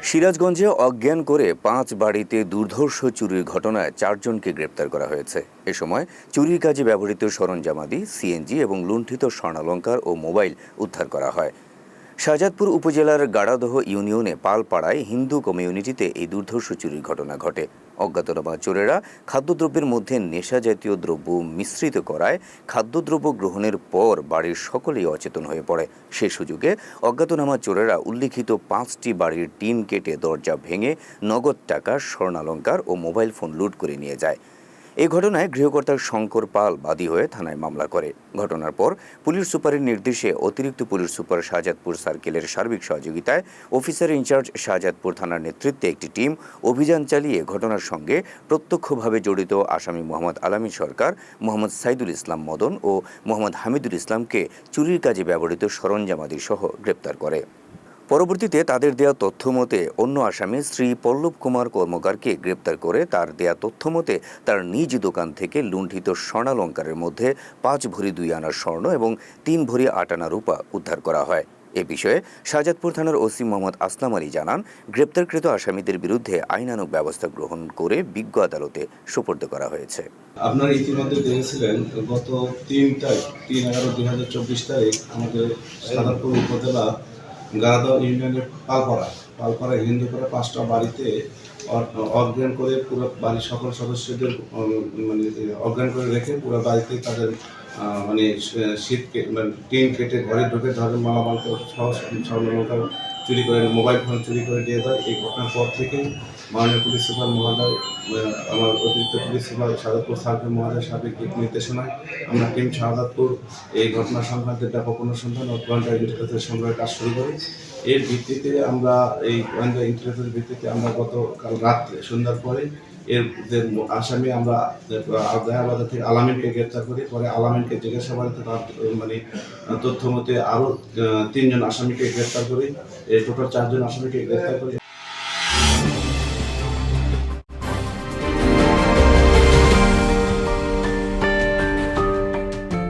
সিরাজগঞ্জে অজ্ঞান করে ৫ বাড়িতে দুর্ধর্ষ চুরির ঘটনায় ৪ জনকে গ্রেপ্তার করা হয়েছে। এ সময় চুরির কাজে ব্যবহৃত সরঞ্জামাদি, সিএনজি এবং লুণ্ঠিত স্বর্ণালংকার ও মোবাইল উদ্ধার করা হয়। শাহজাদপুর উপজেলার গাড়াদহ ইউনিয়নে পালপাড়ায় হিন্দু কমিউনিটিতে এই দুর্ধর্ষ চুরির ঘটনা ঘটে। অজ্ঞাতনামা চোরেরা খাদ্যদ্রব্যের মধ্যে নেশা জাতীয় দ্রব্য মিশ্রিত করায় খাদ্যদ্রব্য গ্রহণের পর বাড়ির সকলেই অচেতন হয়ে পড়ে। সে সুযোগে অজ্ঞাতনামা চোরেরা উল্লিখিত ৫টি বাড়ির টিন কেটে দরজা ভেঙে নগদ টাকা, স্বর্ণালংকার ও মোবাইল ফোন লুট করে নিয়ে যায়। এই ঘটনায় গৃহকর্তা শঙ্কর পাল বাদী হয়ে থানায় মামলা করে। ঘটনার পর পুলিশ সুপারের নির্দেশে অতিরিক্ত পুলিশ সুপার শাহজাদপুর সার্কেলের সার্বিক সহযোগিতায় অফিসার ইনচার্জ শাহজাদপুর থানার নেতৃত্বে একটি টিম অভিযান চালিয়ে ঘটনার সঙ্গে প্রত্যক্ষভাবে জড়িত আসামি মোহাম্মদ আলামিন সরকার, মোহাম্মদ সাইদুল ইসলাম মদন ও মোহাম্মদ হামিদুল ইসলামকে চুরির কাজে ব্যবহৃত সরঞ্জামাদি সহ গ্রেপ্তার করে। পরবর্তীতে তাদের দেয়া তথ্য মতে অন্য আসামি শ্রী পল্লব কুমার কর্মকারকে গ্রেপ্তার করে তার দেয়া তথ্য মতে তার নিজ দোকান থেকে লুণ্ঠিত স্বর্ণালংকারের মধ্যে ৫ ভরি ২ আনা স্বর্ণ এবং ৩ ভরি ৮ আনা রূপা উদ্ধার করা হয়। এ বিষয়ে শাহজাদপুর থানার ওসি মোহাম্মদ আসলাম আলী জানান, গ্রেপ্তারকৃত আসামিদের বিরুদ্ধে আইনানুগ ব্যবস্থা গ্রহণ করে বিজ্ঞ আদালতে সোপর্দ করা হয়েছে। আপনারা ইতিমধ্যে দেখেছিলেন গত ৩/11/২০২৪ তারিখ আমাদের শাহজাদপুর উপজেলা গাড়াদহ ইউনিয়নের পালপাড়া হিন্দুপাড়া 5টা বাড়িতে অজ্ঞান করে পুরো বাড়ির সকল সদস্যদের মানে অজ্ঞান করে রেখে পুরো বাড়িতে তাদের মানে টিন কেটে ঘরে ঢুকে ধরেন মালামালকে স্বর্ণালংকার চুরি করে, মোবাইল ফোন চুরি করে দিয়ে দেয়। এই ঘটনার পর থেকেই মাননীয় পুলিশ সুপার মহোদয়, আমার অতিরিক্ত পুলিশ সুপার শাহজাদপুর সার্কেল মহোদয় সার্বিক দিক নির্দেশনায় আমরা টিম শাহজাদপুর এই ঘটনা সংক্রান্তে ব্যাপক অনুসন্ধান ও গোয়েন্দা ইন্টেলিজেন্স সংগ্রহের কাজ শুরু করি। এর ভিত্তিতে আমরা এই গোয়েন্দা ইন্টেলিজেন্সের ভিত্তিতে আমরা গতকাল রাত্রে সন্ধ্যার পরে এর যে আসামি আমরা দয়াবাজার থেকে আলামিনকে গ্রেপ্তার করি। পরে আলামিনকে জিজ্ঞাসাবাদে তার মানে তথ্য মতে আরও 3 জন আসামিকে গ্রেপ্তার করি। এই টোটাল 4 জন আসামিকে গ্রেপ্তার করি।